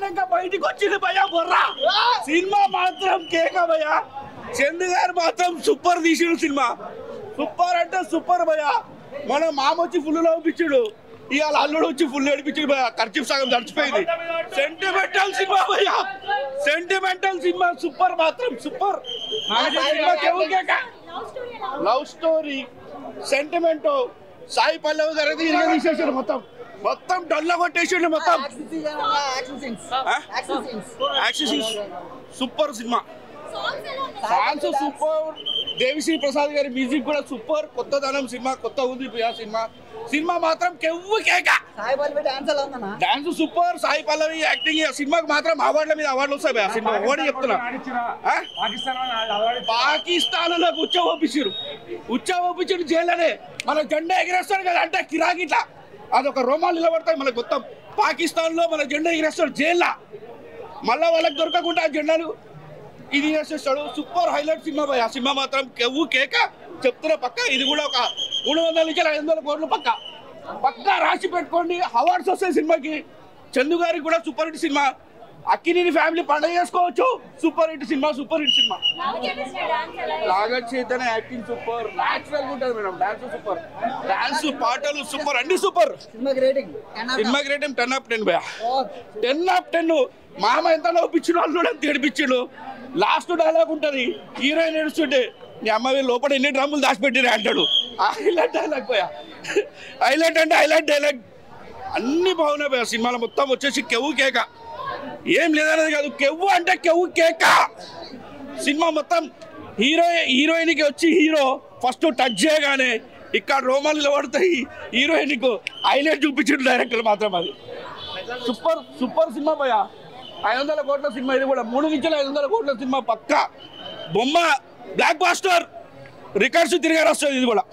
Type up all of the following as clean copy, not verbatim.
కొట్టాక బయటికి వచ్చింది భయ బొర్రా. సినిమా మాత్రం కేక భయ. చందు గారు మాత్రం సూపర్ తీసిండు సినిమా. సూపర్ అంటే సూపర్ భయ. మన మామ వచ్చి ఫుల్ నవ్వుపించాడు, ఇవాళ అల్లుడు వచ్చి ఫుల్ ఏడిపించాడు భయ. ఖర్చు సగం తడిచిపోయింది. సెంటిమెంటల్ సినిమా భయ, సెంటిమెంటల్ సినిమా. సూపర్ మాత్రం super. Love story sentiment. Sai Pallavi గారు అయితే ఇరగ తీసేసాడు మొత్తం, మొత్తం డల్లా కొట్టేసాడు మొత్తం. Super cinema. Songs super. Devi Sri Prasad గారి మ్యూజిక్ కూడా సూపర్. కొత్తదనం సినిమా, కొత్త ఉంది సినిమా. సినిమా మాత్రం కెవ్వు కేక. Dance super. Sai Pallavi acting. సినిమాకి మాత్రం అవార్డుల మీద అవార్డులు వస్తాయి సినిమా. ఓడి చెప్తున్నా, పాకిస్తాన్ నాకు ఉచ్చ జైల్లోనే మన జెండా ఎగిరేస్తాడు కదా అంటే కిరాకిట్లా అదొక రోమాలు నిలబడతాయి మనకు మొత్తం. పాకిస్తాన్ లో మన జెండా ఎగిరేస్తాడు జైల్లో, మళ్ళా వాళ్ళకి దొరకకుండా ఆ జెండాలు ఇది చేసేస్తాడు. సూపర్ హైలైట్ సినిమా భయ. సినిమా మాత్రం కెవ్వు కేక చెప్తున్నా. పక్క ఇది కూడా ఒక 300 నుంచి 500 కోట్లు పక్కా రాసి పెట్టుకోండి. అవార్డ్స్ వస్తాయి సినిమాకి. చందు గారికి కూడా super hit cinema. Akkineni family పండుగ చేసుకోవచ్చు. Super hit cinema, super hit cinema. Naga Chaitanya acting super. Natural ఉంటుంది మేడం. డాన్స్ సూపర్, డాన్స్ పాటలు సూపర్, అన్ని సూపర్. సినిమాకి రేటింగ్ 10/10 భయ. 10/10. మామ ఎంత నవ్వుపించిన వాళ్ళు ఎంత ఏడిపించాడు. లాస్ట్ డైలాగ్ ఉంటుంది, హీరోయిన్ ఏడుస్తుంటే నీ అమ్మాయి లోపల ఎన్ని డ్రమ్ములు దాచిపెట్టిరా అంటాడు. హైలైట్ డైలాగ్ పోయా. హైలైట్ అంటే హైలైట్ డైలాగ్. అన్ని బాగున్నాయి పోయా. సినిమాలో మొత్తం వచ్చేసి కెవ్వు కేక. ఏం లేదనేది కాదు, కెవ్వు అంటే కెవ్వు కేక. సినిమా మొత్తం హీరోయిన్కి వచ్చి హీరో ఫస్ట్ టచ్ చేయగానే ఇక్కడ రోమాలు నిలబడతాయి. హీరోయిన్కు హైలైట్ చూపించాడు డైరెక్టర్ మాత్రం. అది సూపర్ సూపర్ సినిమా పోయా. 500 కోట్ల సినిమా. ఇది కూడా 3 నుంచి 500 కోట్ల సినిమా పక్కా. బొమ్మ బ్లాక్ బాస్టర్ రికార్డ్స్ తిరిగారు వస్తుంది. ఇది కూడా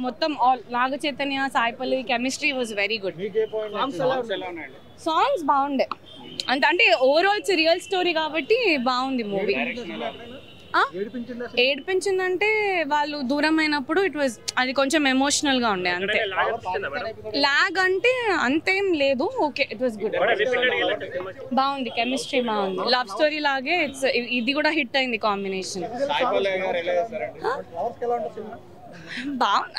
మొత్తం Naga Chaitanya Sai Pallavi chemistry was very good. Songs బాగుండే అంటే ఓవరాల్ రియల్ స్టోరీ కాబట్టి బాగుంది మూవీ. ఏడిపించిందంటే వాళ్ళు దూరం అయినప్పుడు ఇట్ వాజ్ అది కొంచెం ఎమోషనల్ గా ఉండే అంతే. లాగ్ అంటే అంతేం లేదు. Okay, it was good. బాగుంది, కెమిస్ట్రీ బాగుంది. లవ్ స్టోరీ లాగే ఇది కూడా హిట్ అయింది కాంబినేషన్.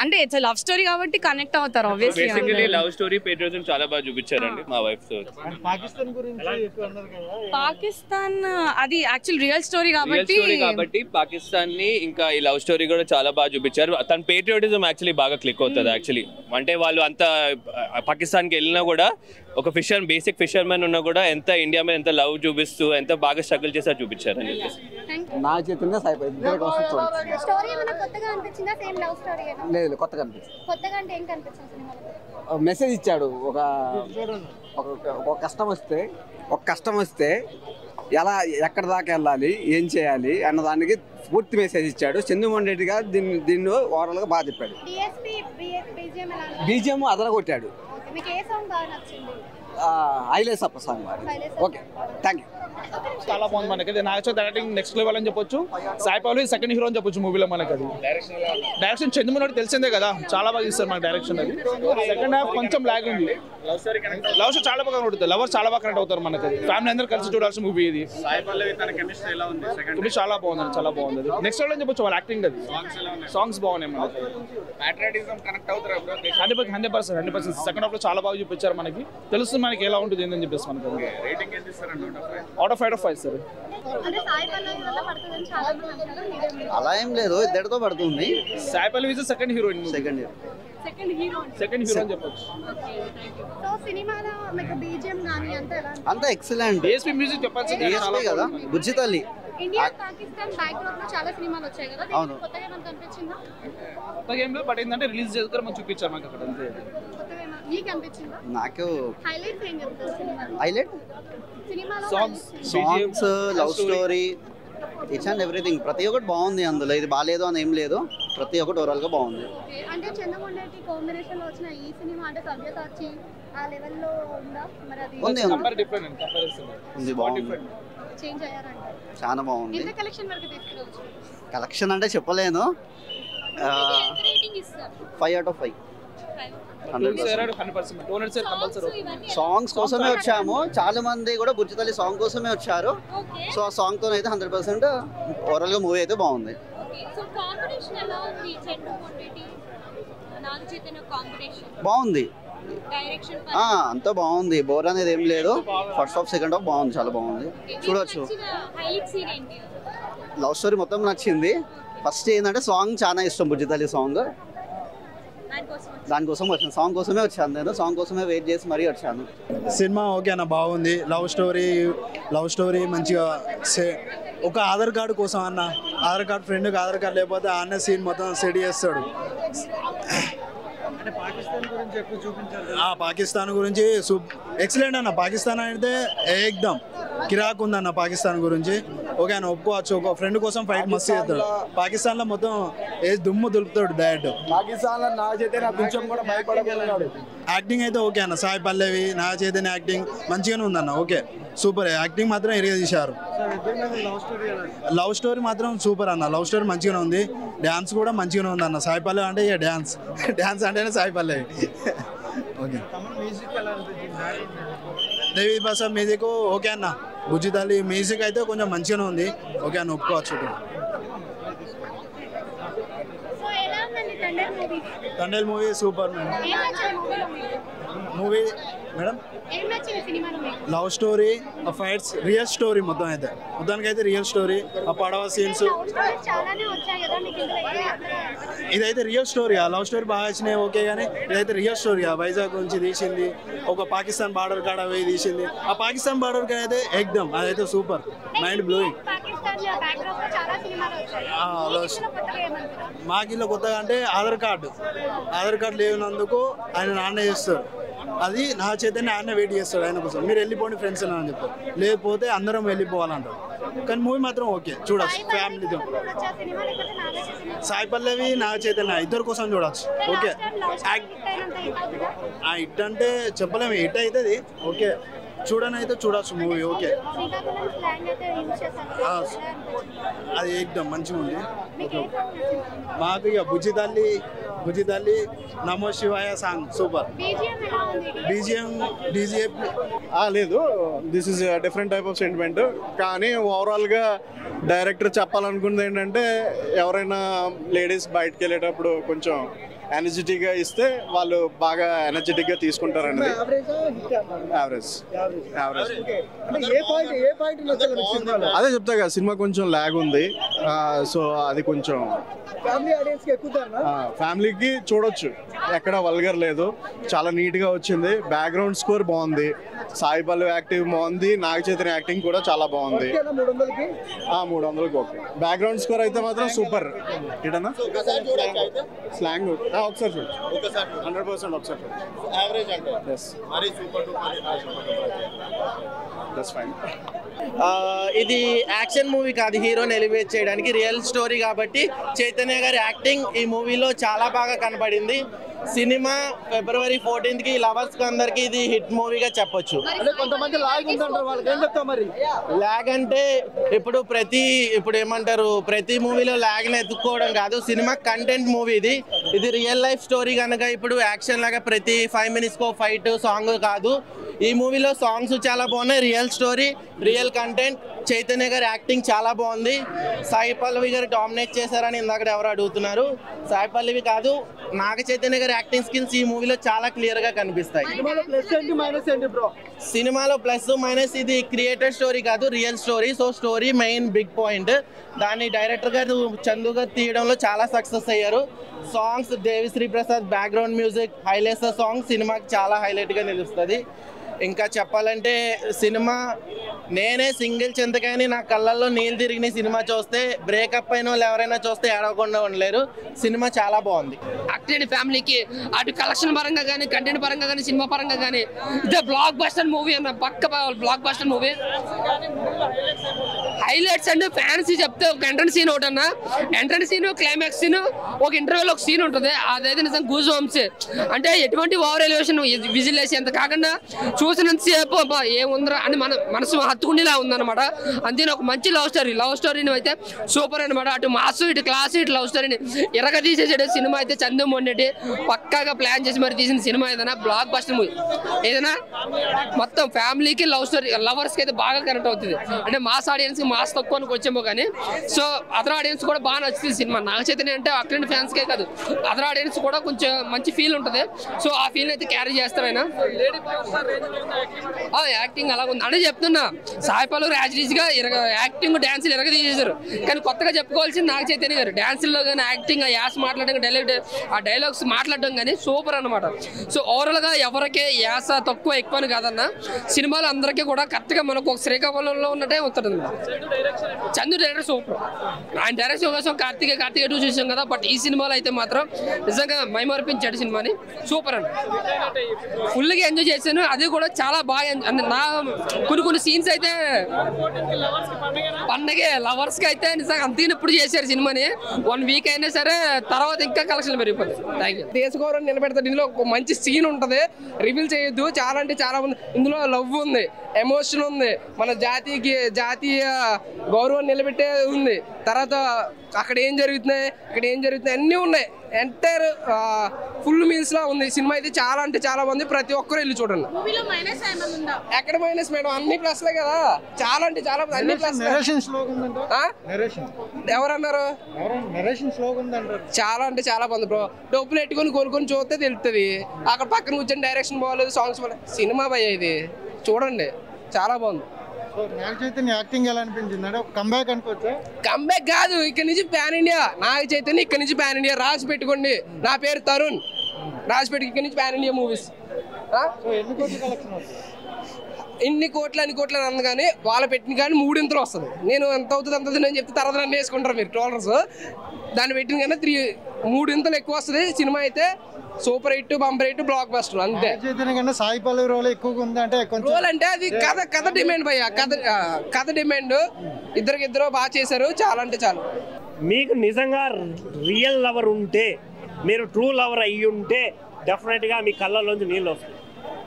అంటే ఇట్స్ లవ్ స్టోరీ కాబట్టి కనెక్ట్ అవుతారు obviously. Basically love story patriotism చాలా బాగా చూపించారండి మా వైఫ్ తో. పాకిస్తాన్ అది యాక్చువల్ రియల్ స్టోరీ కాబట్టి పాకిస్తాన్ ని ఇంకా ఈ లవ్ స్టోరీ కూడా చాలా బాగా చూపించారు. తన పేట్రియాటిజం యాక్చువల్లీ బాగా క్లిక్ అవుతుంది యాక్చువల్లీ. అంటే వాళ్ళు అంత పాకిస్తాన్ కి వెళ్ళినా కూడా ఒక బేసిక్ ఫిషర్మెన్ ఉన్నా కూడా ఎంత ఇండియా మీద ఎంత లవ్ చూపిస్తూ ఎంత బాగా స్ట్రగుల్ చేసారు చూపించారు అని చెప్పేసి. లేదు, కొత్తగా మెసేజ్ ఇచ్చాడు. ఒక కష్టం వస్తే ఎలా ఎక్కడ దాకా వెళ్ళాలి, ఏం చేయాలి అన్న దానికి పూర్తి మెసేజ్ ఇచ్చాడు. చంద్రమోహన్ రెడ్డి గారు దీన్ని ఓవరాల్ గా బాగా చెప్పాడు. బీజిఎం అదన కొట్టాడు. ఐలేస్ అప్ప సాంగ్. Okay, thank you. చాలా బాగుంది. మనకి నాగచైతన్య డైరెక్టింగ్ నెక్స్ట్ లెవెల్ అని చెప్పొచ్చు. సాయి పల్లవి సెకండ్ హీరో అని చెప్పొచ్చు మూవీలో. మనకి అది డైరెక్షన్ చంద్రమోహన్ రెడ్డి తెలిసిందే కదా, చాలా బాగా ఇస్తారు మనకి డైరెక్షన్. అది సెకండ్ హాఫ్ కొంచెం లాగ్ ఉంది. లవ్ స్టోరీ చాలా బాగా ఉంటుంది. లవర్స్ చాలా బాగా కనెక్ట్ అవుతారు మనకి. ఫ్యామిలీ అందరూ కలిసి చూడాల్సిన మూవీ ఇది. చాలా బాగుంది, చాలా బాగుంది. నెక్స్ట్ లెవెల్ అని చెప్పొచ్చు వాళ్ళ యాక్టింగ్. అది సాంగ్స్ బాగున్నాయి మనకి. 100% సెకండ్ హాఫ్ లో చాలా బాగా చూపించారు మనకి. తెలుస్తుంది మనకి ఎలా ఉంటుంది ఏంటని చెప్పేసి. మనకి అవుట్ ఆఫ్ 5 సార్. అలా ఏం లేదు, ఇద్దరితో పడుతుంది. Sai Pallavi is second heroine. Second hero అని చెప్పొచ్చు. అంతా ఎక్సలెంట్. డిఎస్పీ మ్యూజిక్ చెప్పాల్సింది కదా, బుజ్జి తల్లి. అవును, కొత్తగా ఏం లేదు. బట్ ఏంటంటే రిలీజ్ చేసుకుని మనం చూపించారు మనకి అక్కడ అంతే. నాకు highlight songs, love story, it's and everything. ప్రతి ఒక్కటి బాగుంది అందులో. ఇది బాగాలేదు అని ఏం లేదు, ప్రతి ఒక్కటి ఓవరాల్ గా బాగుంది. అంటే చంద్రమోహన్ రెడ్డి కాంబినేషన్ లో వచ్చిన ఈ సినిమా అంటే సవ్యసాచి ఆ లెవెల్ లో ఉందా? మరి అది ఉంది, ఉంది, బాగుంది. చేంజ్ అయ్యారంట. చాలా బాగుంది. ఎంత కలెక్షన్ వరకు తీసుకురావచ్చు? కలెక్షన్ అంటే చెప్పలేను. 5/5. సాంగ్స్ కోసమే వచ్చాము, చాలా మంది కూడా బుజ్జితల్లి సాంగ్ కోసమే వచ్చారు. సో ఆ సాంగ్ తో అయితే 100% ఓవరాల్ గా మూవీ అయితే బాగుంది. బాగుంది, అంతా బాగుంది, బోర్ అనేది ఏం లేదు. ఫస్ట్ హాఫ్ సెకండ్ హాఫ్ బాగుంది, చాలా బాగుంది, చూడొచ్చు. లవ్ స్టోరీ మొత్తం నచ్చింది. ఫస్ట్ ఏంటంటే సాంగ్ చాలా ఇష్టం, బుజ్జితల్లి సాంగ్, దానికోసం వచ్చాను. సాంగ్ కోసమే వచ్చాను, నేను సాంగ్ కోసమే వెయిట్ చేసి మరీ వచ్చాను. సినిమా ఓకే అన్న, బాగుంది. లవ్ స్టోరీ మంచిగా ఒక ఆధార్ కార్డు కోసం అన్న, ఆధార్ కార్డు ఫ్రెండ్కి ఆధార్ కార్డు లేకపోతే అన్న సీన్ మొత్తం సెట్ చేస్తాడు. పాకిస్తాన్ గురించి ఎక్సలెంట్ అన్న. పాకిస్తాన్ అయితే ఏకదమ్ కిరాక్ ఉందన్న. పాకిస్తాన్ గురించి ఓకే అన్న, ఒప్పుకోవచ్చు. ఒక ఫ్రెండ్ కోసం ఫైట్ మస్తు చేస్తాడు. పాకిస్తాన్ లో మొత్తం ఏ దుమ్ము దులుపుతాడు డైరెక్ట్. పాకిస్తాన్ లో నా చైతన్య కొంచెం కూడా భయపడగలిగాడు. యాక్టింగ్ అయితే ఓకే అన్న, సాయి పల్లవి నా చైతన్య యాక్టింగ్ మంచిగానే ఉందన్న. ఓకే సూపర్, యాక్టింగ్ మాత్రం ఎరిగా తీశారు. లవ్ స్టోరీ మాత్రం సూపర్ అన్న, లవ్ స్టోరీ మంచిగానే ఉంది. డ్యాన్స్ కూడా మంచిగానే ఉంది అన్న. సాయి పల్లవి అంటే ఇక డ్యాన్స్ అంటేనే సాయి పల్లవి. ఓకే, దేవి ప్రసాద్ మ్యూజిక్ ఓకే అన్న. బుజ్జితల్లి మ్యూజిక్ అయితే కొంచెం మంచిగానే ఉంది. ఓకే అన్న, ఒప్పుకోవచ్చు. Thandel movie super movie madam. Love story, fights, real story మొత్తానికి అయితే రియల్ స్టోరీ. ఆ పడవ సీన్స్ ఇదైతే రియల్ స్టోరీ. ఆ లవ్ స్టోరీ బాగా వచ్చినాయి ఓకే, కానీ ఇదైతే రియల్ స్టోరీ. వైజాగ్ నుంచి తీసింది, ఒక పాకిస్తాన్ బార్డర్ కాడ పోయి తీసింది. ఆ పాకిస్తాన్ బార్డర్ కాడ అయితే ఎక్దమ్ అదైతే సూపర్, మైండ్ బ్లోయింగ్. మాకిలో కొత్తగా అంటే ఆధార్ కార్డు లేనందుకు ఆయన నాన్న చేస్తారు. అది నా చైతన్య ఆయన వెయిట్ చేస్తాడు ఆయన కోసం. మీరు వెళ్ళిపోండి ఫ్రెండ్స్ అని చెప్తారు, లేకపోతే అందరం వెళ్ళిపోవాలంటారు. కానీ మూవీ మాత్రం ఓకే, చూడొచ్చు ఫ్యామిలీతో. సాయి పల్లవి నా చైతన్య ఇద్దరు కోసం చూడొచ్చు. ఓకే, హిట్ అంటే చెప్పలేము, హిట్ అవుతుంది. ఓకే, చూడని అయితే చూడొచ్చు మూవీ. ఓకే, అది ఏకదమ్ మంచిగా ఉంది. మాకు ఇక బుజ్జితల్లి నమో శివాయ సాంగ్ సూపర్. బీజిఎం లేదు, this is different type of sentiment. కానీ ఓవరాల్గా డైరెక్టర్ చెప్పాలనుకున్నది ఏంటంటే, ఎవరైనా లేడీస్ బయటకు వెళ్ళేటప్పుడు కొంచెం ఎనర్జెటిక్గా ఇస్తే వాళ్ళు బాగా ఎనర్జెటిక్గా తీసుకుంటారండి. యావరేజ్. అదే చెప్తా కదా, సినిమా కొంచెం ల్యాగ్ ఉంది. సో అది కొంచెం ఫ్యామిలీకి చూడొచ్చు, ఎక్కడ వల్గర్ లేదు, చాలా నీట్గా వచ్చింది. బ్యాక్గ్రౌండ్ స్కోర్ బాగుంది, సాయి పల్లవి యాక్టింగ్ బాగుంది, నాగ చైతన్య యాక్టింగ్ కూడా చాలా బాగుంది. 300కి ఓకే. బ్యాక్గ్రౌండ్ స్కోర్ అయితే మాత్రం సూపర్. ఏంటన్నా స్లాంగ్ ఒకసారి చూడొచ్చు, 100% ఒకసారి ఇది యాక్షన్ మూవీ కాదు, హీరోని ఎలివేట్ చేయడానికి. రియల్ స్టోరీ కాబట్టి చైతన్య గారి యాక్టింగ్ ఈ మూవీలో చాలా బాగా కనపడింది. సినిమా February 14th లవర్స్ అందరికి ఇది హిట్ మూవీగా చెప్పొచ్చు. లాగ్ అంటే ఇప్పుడు ఏమంటారు, ప్రతి మూవీలో లాగ్ని ఎత్తుక్కోవడం కాదు. సినిమా కంటెంట్ మూవీ ఇది రియల్ లైఫ్ స్టోరీ కనుక ఇప్పుడు యాక్షన్ లాగా ప్రతి 5 minutes ఫైట్ సాంగ్ కాదు. ఈ మూవీలో సాంగ్స్ చాలా బాగున్నాయి, real story, real content. Chaitanya గారి యాక్టింగ్ చాలా బాగుంది. సాయి పల్లవి గారు డామినేట్ చేశారని ఇందాక ఎవరు అడుగుతున్నారు. సాయి పల్లవి కాదు, నాగ చైతన్య గారి యాక్టింగ్ స్కిల్స్ ఈ మూవీలో చాలా క్లియర్ గా కనిపిస్తాయి. సినిమాలో ప్లస్ మైనస్, ఇది క్రియేటెడ్ స్టోరీ కాదు, real story. So story main big point. దాన్ని డైరెక్టర్ గారు చందు గారు తీయడంలో చాలా సక్సెస్ అయ్యారు. Songs Devi Sri Prasad background music, highlights song సినిమాకి చాలా హైలైట్ గా నిలుస్తుంది. ఇంకా చెప్పాలంటే సినిమా నేనే సింగిల్ చింతకాయని నా కళ్ళల్లో నీళ్ళు తిరిగిన సినిమా చూస్తే బ్రేకప్ అయిన వాళ్ళు ఎవరైనా చూస్తే ఏడవకుండా ఉండలేరు. సినిమా చాలా బాగుంది. యాక్టెడ్ ఫ్యామిలీకి అటు కలెక్షన్ పరంగా కానీ, కంటెంట్ పరంగా కానీ, సినిమా పరంగా కానీ ఇదే బ్లాక్ బస్టర్ మూవీ అన్న, పక్క బ్లాక్ బస్టర్ మూవీ. హైలైట్స్ అంటే ఫ్యాన్సీ చెప్తే ఒక ఎంట్రన్స్ సీన్ ఒకటి అన్న, ఎంట్రన్స్ సీన్, క్లైమాక్స్ సీన్, ఒక ఇంటర్వ్యూలో ఒక సీన్ ఉంటుంది. అదైతే నిజంగా గూజ్ బంప్స్. అంటే ఎటువంటి ఓవర్ ఎలివేషన్ విజిల్ వేసి అంత కాకుండా చూసినంతసేపు ఏముందరో అని మన మనసు హత్తుకుండేలా ఉందన్నమాట. అంతే ఒక మంచి లవ్ స్టోరీని అయితే సూపర్ అనమాట. అటు మాస్ ఇటు క్లాస్ ఇటు లవ్ స్టోరీని ఎరగ తీసేసాడు సినిమా అయితే. చంద్రమోహన్ పక్కాగా ప్లాన్ చేసి మరి తీసిన సినిమా ఏదైనా బ్లాక్ బస్టర్ మూవీ, ఏదైనా మొత్తం ఫ్యామిలీకి లవ్ స్టోరీ లవర్స్కి అయితే బాగా కనెక్ట్ అవుతుంది. అంటే మాస్ ఆడియన్స్కి మాస్ తక్కువకి వచ్చేమో కానీ సో అదర్ ఆడియన్స్ కూడా బాగా నచ్చుతుంది సినిమా. నాగ చైతన్య అంటే అక్కడ ఫ్యాన్స్కే కాదు అదర్ ఆడియన్స్ కూడా కొంచెం మంచి ఫీల్ ఉంటుంది. సో ఆ ఫీల్ అయితే క్యారీ చేస్తారు ఆయన. యాక్టింగ్ అలాగ ఉంది అంటే చెప్తున్నా. సాయి పల్లవి యాజిటీస్గా యాక్టింగ్ డాన్సులు ఎరగ తీసేశారు. కానీ కొత్తగా చెప్పుకోవాల్సింది నాగ చైతన్య గారు. డాన్సుల్లో కానీ యాక్టింగ్ ఆ యాస్ మాట్లాడడం ఆ డైలాగ్స్ మాట్లాడడం కానీ సూపర్ అనమాట. సో ఓవరాల్గా ఎవరికే యాస తక్కువ ఎక్కువ అని కాదన్న సినిమాలు అందరికీ కూడా కరెక్ట్గా మనకు ఒక శ్రీకాకుళంలో ఉన్నట్టే ఉంటుంది. Chandu director super. ఆయన డైరెక్షన్ కోసం కార్తీక 2 చూసాం కదా. బట్ ఈ సినిమాలో అయితే మాత్రం నిజంగా మైమర్పించాడు సినిమాని. సూపర్ అండి. ఫుల్గా ఎంజాయ్ చేశాను. అది కూడా చాలా బాగా నా కొన్ని సీన్స్ అయితే పండగే లవర్స్కి అయితే నిజంగా అంతగా ఇప్పుడు చేశారు సినిమాని. 1 వీక్ అయినా సరే తర్వాత ఇంకా కలెక్షన్ పెరిగిపోతుంది. Thank you. దేశ గౌరవం నిలబెడతాడు. ఇందులో ఒక మంచి సీన్ ఉంటుంది, రివీల్ చేయొద్దు. చాలా అంటే చాలా ఉంది ఇందులో. లవ్ ఉంది, ఎమోషన్ ఉంది, మన జాతీయ గౌరవం నిలబెట్టే ఉంది. తర్వాత అక్కడ ఏం జరుగుతున్నాయి అన్నీ ఉన్నాయి. ఎంటైర్ ఫుల్ మీల్స్ లా ఉంది సినిమా అయితే. చాలా అంటే చాలా బాగుంది. ప్రతి ఒక్కరు వెళ్ళి చూడండి. ఎక్కడ మైనస్ మేడం, అన్ని ప్లస్లే కదా. చాలా అంటే చాలా అన్ని ప్లస్. ఎవరన్నారు? చాలా అంటే చాలా బాగుంది బ్రో. డబ్బులు పెట్టుకొని కొనుక్కొని చూస్తే తెలుస్తుంది. అక్కడ పక్కన కూర్చొని డైరెక్షన్ బాగోలేదు, సాంగ్స్ బాగోలేదు. సినిమా భయ ఇది చూడండి, చాలా బాగుంది. నాగ చైతన్య యాక్టింగ్ ఎలా అనిపించింది? కంబ్యాక్ అనుకోవచ్చా? కంబ్యాక్ కాదు, ఇక్కడ నుంచి పాన్ ఇండియా. నాగ చైతన్య ఇక్కడ నుంచి పాన్ ఇండియా. రాసి పెట్టుకోండి, నా పేరు తరుణ్. రాసి పెట్టుకు ఇక్కడ నుంచి పాన్ ఇండియా మూవీస్. ఎన్ని కోట్లు అని అన్న కానీ వాళ్ళు పెట్టిన కానీ 3 ఇంతలు వస్తుంది. నేను ఎంత అవుతుంది అంత నేను చెప్తే తర్వాత నన్ను వేసుకుంటారు మీరు ట్రోలర్స్. దాన్ని పెట్టిన కానీ 3 ఇంతలు ఎక్కువ వస్తుంది. సినిమా అయితే super hit, bumper hit, block buster అంతే. సాయి పల్లవి రోల్ ఎక్కువగా ఉంది అంటే రోల్ అంటే అది కథ డిమాండ్ భయ్య. కథ డిమాండ్. ఇద్దరు బాగా చేశారు. చాలా అంటే చాలా. మీకు నిజంగా రియల్ లవర్ ఉంటే, మీరు ట్రూ లవర్ అయ్యి ఉంటే డెఫినెట్గా మీ కళ్ళలోంచి నీళ్ళు వస్తాయి.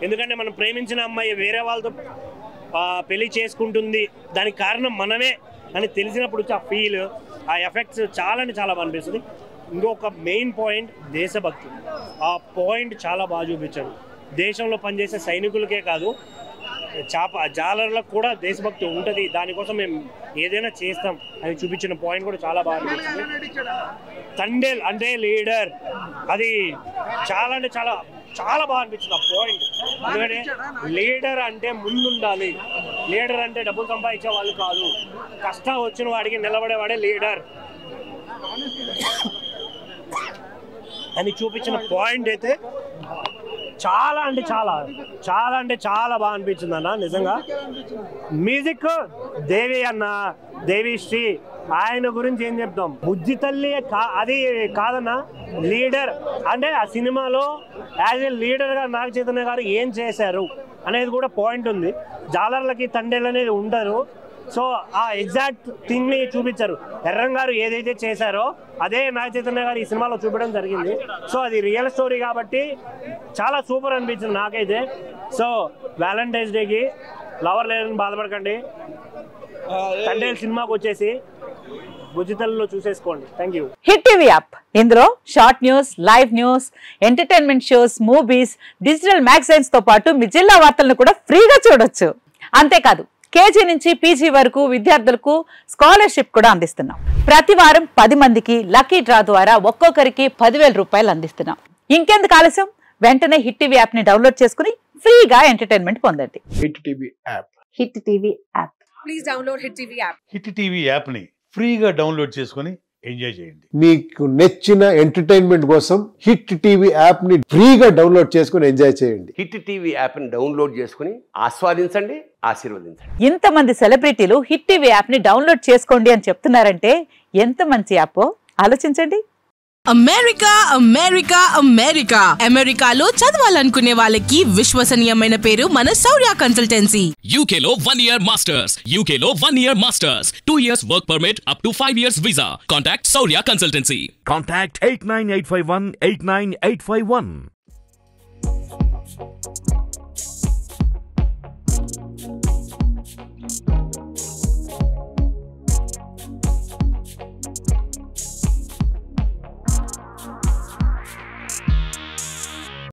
ఎందుకంటే మనం ప్రేమించిన అమ్మాయి వేరే వాళ్ళతో పెళ్లి చేసుకుంటుంది, దానికి కారణం మనమే అని తెలిసినప్పుడు ఆ ఫీల్, ఆ ఎఫెక్ట్స్ చాలా అంటే చాలా బాగా అనిపిస్తుంది. ఇంకొక మెయిన్ పాయింట్ దేశభక్తి. ఆ పాయింట్ చాలా బాగా చూపించాడు. దేశంలో పనిచేసే సైనికులకే కాదు, జాలర్లకు కూడా దేశభక్తి ఉంటుంది. దానికోసం మేము ఏదైనా చేస్తాం అని చూపించిన పాయింట్ కూడా చాలా బాగా అనిపించింది. తండేల్ అంటే లీడర్, అది చాలా అంటే చాలా చాలా బాగా అనిపించింది ఆ పాయింట్. ఎందుకంటే లీడర్ అంటే ముందుండాలి. లీడర్ అంటే డబ్బులు సంపాదించే వాళ్ళు కాదు, కష్టం వచ్చిన వాడికి నిలబడేవాడే లీడర్ అని చూపించిన పాయింట్ అయితే చాలా అంటే చాలా బాగా అనిపించింది అన్న. నిజంగా మ్యూజిక్ దేవి అన్న, దేవిశ్రీ, ఆయన గురించి ఏం చెప్తాం. బుజ్జి తల్లి అది కాదన్న, లీడర్ అంటే ఆ సినిమాలో యాజ్ ఏ లీడర్గా నాగ చైతన్య గారు ఏం చేశారు అనేది కూడా పాయింట్ ఉంది. జాలర్లకి తండేళ్ళు అనేది ఉండరు. సో ఆ ఎగ్జాక్ట్ థింగ్ని చూపించారు. ఎర్రం గారు ఏదైతే చేశారో అదే నాగ చైతన్య గారు ఈ సినిమాలో చూపించడం జరిగింది. సో అది రియల్ స్టోరీ కాబట్టి చాలా సూపర్ అనిపించింది నాకైతే. సో వ్యాలంటైన్స్ డేకి లవర్ లేదని బాధపడకండి, తండేల్ సినిమాకి వచ్చేసి బుజ్జితల్లో చూసేసుకోండి. Thank you. Hit TV app, ఇందులో short news, live news, entertainment shows, movies, digital magazines తో పాటు మీ జిల్లా వార్తలను కూడా ఫ్రీగా చూడొచ్చు. అంతేకాదు కేజీ నుంచి పీజీ వరకు విద్యార్థులకు స్కాలర్షిప్ కూడా అందిస్తున్నాం. ప్రతి వారం 10 మందికి లక్కీ డ్రా ద్వారా ఒక్కొక్కరికి 10,000 రూపాయలు అందిస్తున్నాం. ఇంకెందుకు ఆలస్యం, వెంటనే హిట్ టీవీ యాప్ ని డౌన్లోడ్ చేసుకుని ఫ్రీగా ఎంటర్టైన్మెంట్ పొందండి. Hit TV app. Hit TV app. Please download hit TV app. Hit TV app ని ఫ్రీగా డౌన్లోడ్ చేసుకుని ఎంజాయ్ చేయండి. మీకు నచ్చిన ఎంటర్టైన్మెంట్ కోసం హిట్ టీవీ యాప్ ని ఫ్రీగా డౌన్లోడ్ చేసుకుని ఎంజాయ్ చేయండి. హిట్ టీవీ యాప్ ని డౌన్లోడ్ చేసుకుని ఆస్వాదించండి, ఆశీర్వదించండి. ఇంతమంది సెలబ్రిటీలు హిట్ టీవీ యాప్ ని డౌన్లోడ్ చేసుకోండి అని చెప్తున్నారంటే ఎంత మంచి యాప్ ఆలోచించండి. అమెరికా అమెరికా అమెరికా అమెరికాలో చదవాలనుకునే వాళ్ళకి విశ్వసనీయమైన పేరు మన శౌర్య కన్సల్టెన్సీ. యూకేలో 1 year masters, యూకేలో 1 year masters, 2 years work permit up to 5 years visa. Contact Saurya Consultancy. Contact 89851 89851.